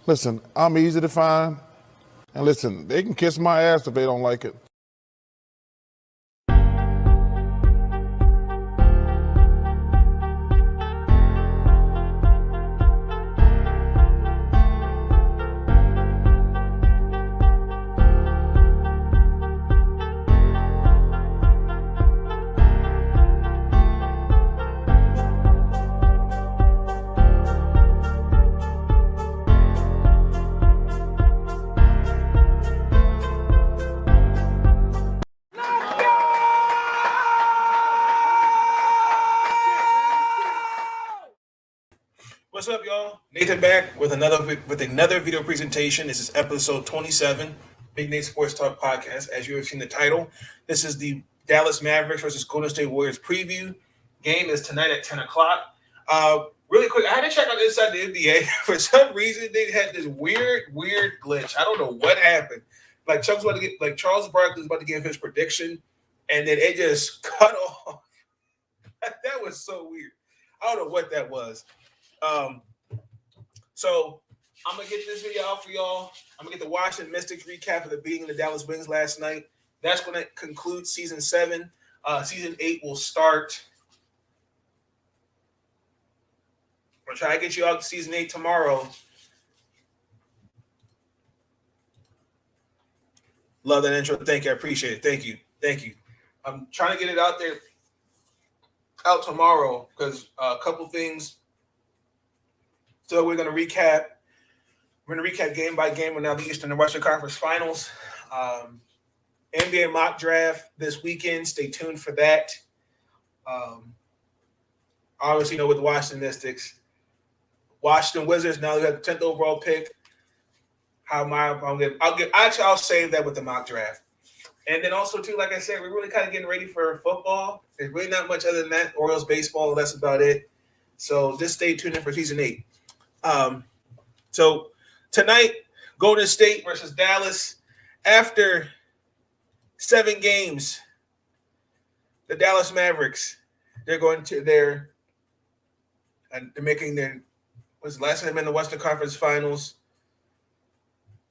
Listen, I'm easy to find. And listen, they can kiss my ass if they don't like it. What's up, y'all? Nathan back with another video presentation. This is episode 27, Big Nate Sports Talk Podcast. As you have seen the title, this is the Dallas Mavericks versus Golden State Warriors preview. Game is tonight at 10 o'clock. Really quick, I had to check out inside the NBA. For some reason, they had this weird glitch. I don't know what happened. Like Charles Barkley was about to give his prediction, and then it just cut off. That was so weird. I don't know what that was. So I'm gonna get this video out for y'all. I'm gonna get the Washington Mystics recap of the beating of the Dallas Wings last night. That's gonna conclude season 7. Season 8 will start. I'm gonna try to get you out to season 8 tomorrow. Love that intro. Thank you. I appreciate it. Thank you. I'm trying to get it out tomorrow because a couple things. So we're going to recap. We're going to recap game by game. We're now the Eastern and Western Conference Finals. NBA mock draft this weekend. Stay tuned for that. Obviously, with the Washington Mystics, Washington Wizards. Now they have the 10th overall pick. I'll save that with the mock draft. And then also too, like I said, we're really kind of getting ready for football. There's really not much other than that. Orioles baseball. That's about it. So just stay tuned in for season 8. So tonight, Golden State versus Dallas. After 7 games, the Dallas Mavericks, they're making their, was the last time in the Western Conference Finals?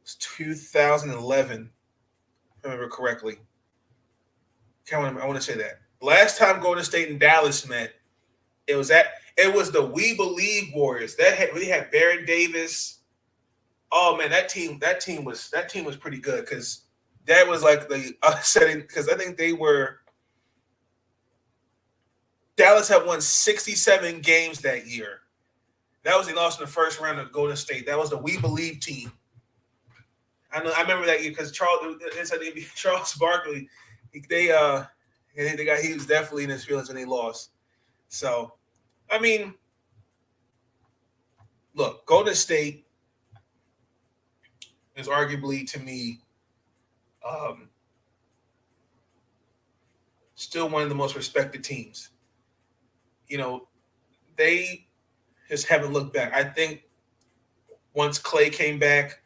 It's 2011, if I remember correctly. I want to say that. Last time Golden State and Dallas met, it was the We Believe Warriors. We had Baron Davis. Oh man, that team was pretty good because that was like the upsetting, because I think Dallas had won 67 games that year. That was they lost in the first round of Golden State. That was the We Believe team. I remember that year because Charles Barkley, he was definitely in his feelings when they lost. So, I mean, look, Golden State is arguably, to me, still one of the most respected teams. They just haven't looked back. I think once Clay came back,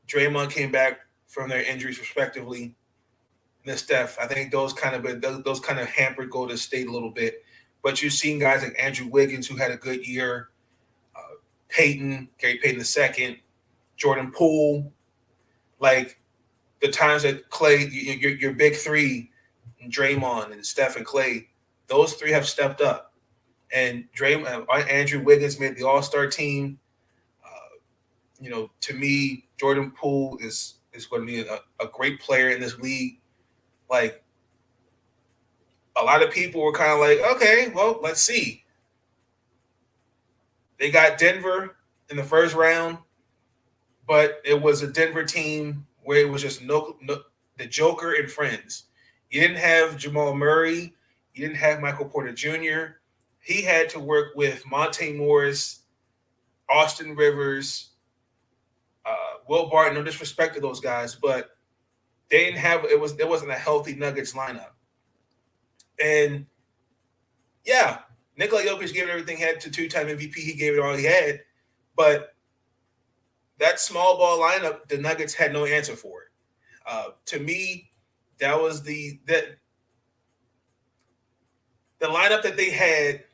Draymond came back from their injuries respectively, and then Steph, I think those kind of hampered Golden State a little bit. But you've seen guys like Andrew Wiggins, who had a good year, Gary Payton II, Jordan Poole, like the times that Clay, your big three, Draymond and Steph and Clay, those three have stepped up. And Andrew Wiggins made the All-Star team. To me, Jordan Poole is going to be a great player in this league. Like, a lot of people were kind of like, okay, well, let's see. They got Denver in the first round, but it was a Denver team where it was just the Joker and friends. You didn't have Jamal Murray. You didn't have Michael Porter Jr. He had to work with Monte Morris, Austin Rivers, Will Barton. No disrespect to those guys, but they didn't have it wasn't a healthy Nuggets lineup. And yeah, Nikola Jokic gave it everything he had to 2-time MVP. He gave it all he had, but that small ball lineup, the Nuggets had no answer for it. To me, that was the lineup that they had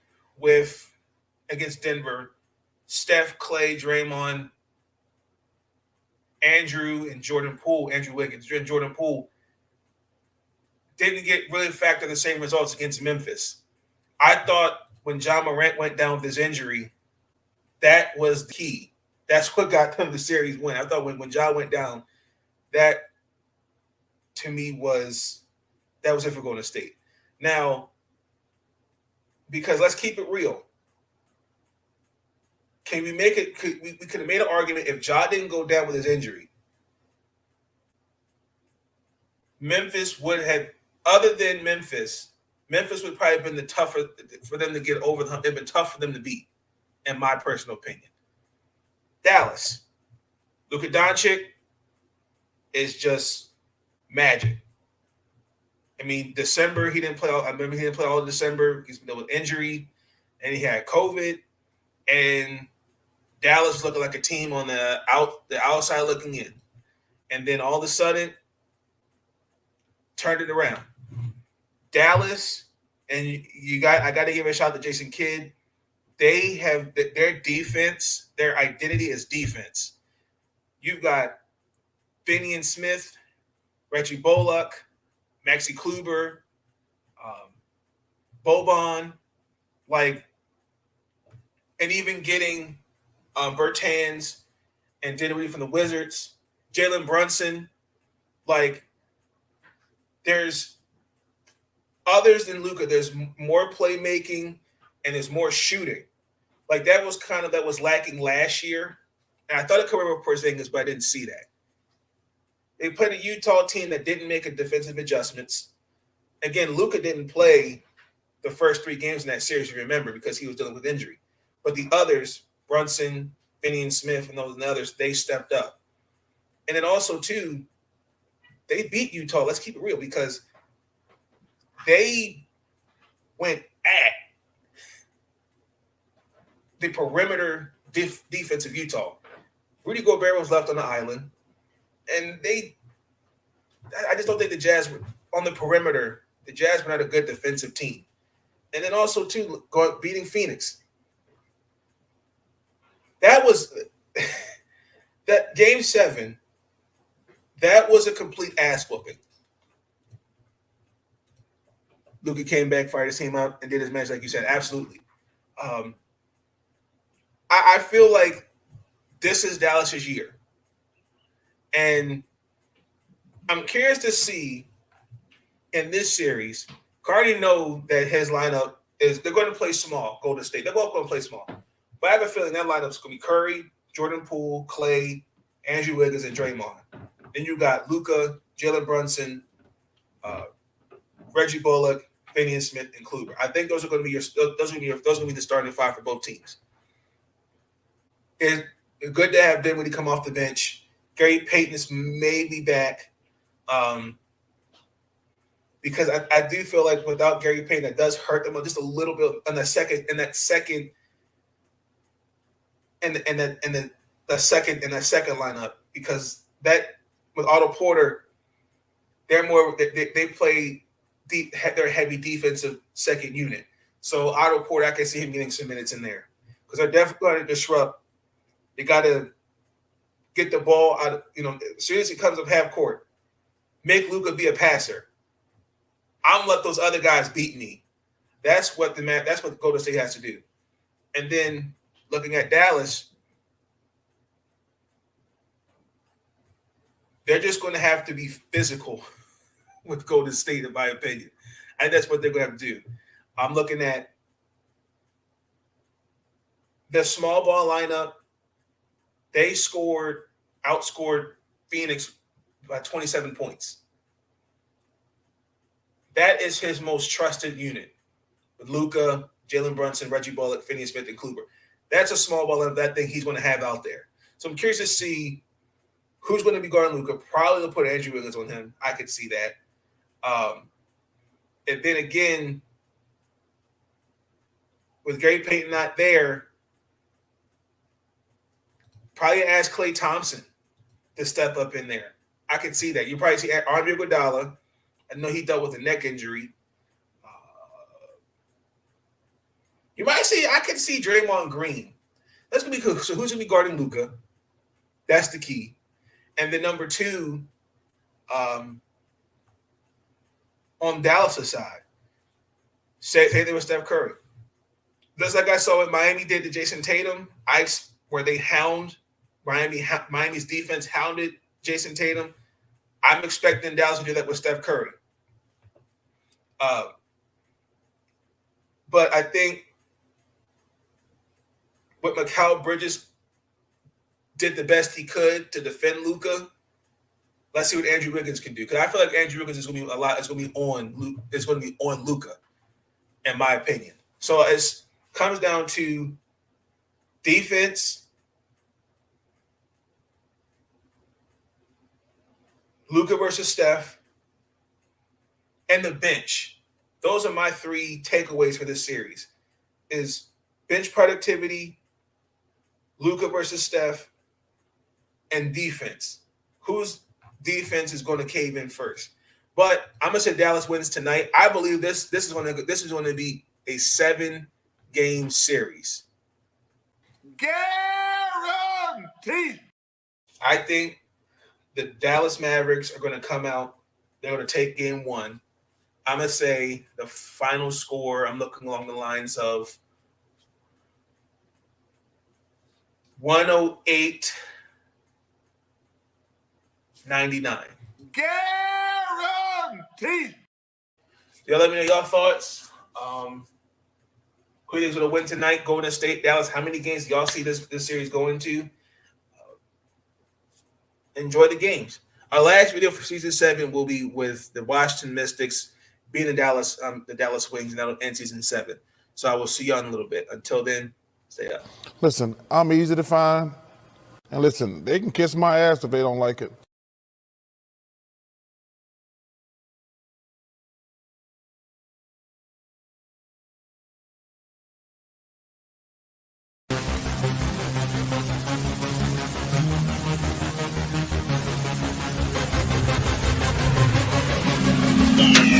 against Denver: Steph, Clay, Draymond, Andrew Wiggins, and Jordan Poole didn't get really factor the same results against Memphis. I thought when John Morant went down with his injury, that was the key. That's what got them the series win. I thought when John went down, that to me was it for Golden State. Now, because let's keep it real. Can we make it? We could have made an argument if Ja didn't go down with his injury. Memphis would have, other than Memphis would probably have been the tougher for them to get over the hump. It'd been tough for them to beat, in my personal opinion. Dallas, Luka Doncic is just magic. I mean, December he didn't play. I remember he didn't play all of December. He's been with injury, and he had COVID, and Dallas was looking like a team on the outside looking in, and then all of a sudden turned it around. Dallas, and I got to give a shout out to Jason Kidd. They have their defense. Their identity is defense. You've got Finney and Smith, Reggie Bullock, Maxi Kluber, Boban, and even getting Bertans and Dinwiddie from the Wizards, Jalen Brunson. There's others than Luka. There's more playmaking and there's more shooting. That was lacking last year. And I thought it could be Porzingis, but I didn't see that. They played a Utah team that didn't make a defensive adjustments. Again, Luka didn't play the first 3 games in that series, you remember, because he was dealing with injury. But the others, Brunson, Finney and Smith, and those and others, they stepped up. And then also, too, they beat Utah. Let's keep it real, because they went at the perimeter defense of Utah. Rudy Gobert was left on the island, and I just don't think the Jazz were on the perimeter. The Jazz were not a good defensive team. And then also, too, beating Phoenix. That was that Game 7. That was a complete ass whooping. Luka came back, fired his team out, and did his match, like you said. Absolutely. I feel like this is Dallas's year. And I'm curious to see in this series, I already know that his lineup is they're going to play small, Golden State. They're both going to play small. But I have a feeling that lineup's going to be Curry, Jordan Poole, Clay, Andrew Wiggins, and Draymond. Then you got Luka, Jalen Brunson, Reggie Bullock, Finney and Smith, and Kluber. I think those are going to be the starting 5 for both teams. It's good to have Dinwiddie come off the bench. Gary Payton is maybe back. Because I do feel like without Gary Payton, that does hurt them just a little bit in the second lineup, because that with Otto Porter, they play deep, they're a heavy defensive second unit. So Otto Porter, I can see him getting some minutes in there, because they're definitely going to disrupt. They got to get the ball out. As soon as he comes up half court, make Luka be a passer. I'm let those other guys beat me. That's what Golden State has to do. And then looking at Dallas, they're just going to have to be physical with Golden State, in my opinion. And that's what they're going to have to do. I'm looking at the small ball lineup. They outscored Phoenix by 27 points. That is his most trusted unit, with Luka, Jalen Brunson, Reggie Bullock, Finney Smith, and Kluber. That's a small ball of that thing he's going to have out there. So I'm curious to see who's going to be guarding Luka. Probably they'll put Andrew Wiggins on him. I could see that. And then again, with Gary Payton not there, probably ask Klay Thompson to step up in there. I could see that. You probably see Andre Iguodala. I know he dealt with a neck injury. You might see, I could see Draymond Green. That's going to be cool. So who's going to be guarding Luka? That's the key. And then number two, on Dallas' side, say they were Steph Curry. Just like I saw what Miami did to Jason Tatum, where they hound Miami's defense hounded Jason Tatum. I'm expecting Dallas to do that with Steph Curry. But I think what Mikal Bridges did the best he could to defend Luka. Let's see what Andrew Wiggins can do, because I feel like Andrew Wiggins is going to be a lot. It's going to be on. It's going to be on Luka, in my opinion. So it comes down to defense, Luka versus Steph, and the bench. Those are my three takeaways for this series: is bench productivity, Luka versus Steph, and defense. Whose defense is going to cave in first? But I'm gonna say Dallas wins tonight. I believe this is going to be a 7-game series. Guaranteed. I think the Dallas Mavericks are going to come out. They're going to take game one. I'm going to say the final score, I'm looking along the lines of 108-99. Guaranteed. Y'all let me know your thoughts. Who is going to win tonight? Golden State, Dallas. How many games do y'all see this series going to? Enjoy the games. Our last video for season 7 will be with the Washington Mystics being the Dallas Wings, and that'll end season 7. So I will see y'all in a little bit. Until then, stay up. Listen, I'm easy to find. And listen, they can kiss my ass if they don't like it. Yeah.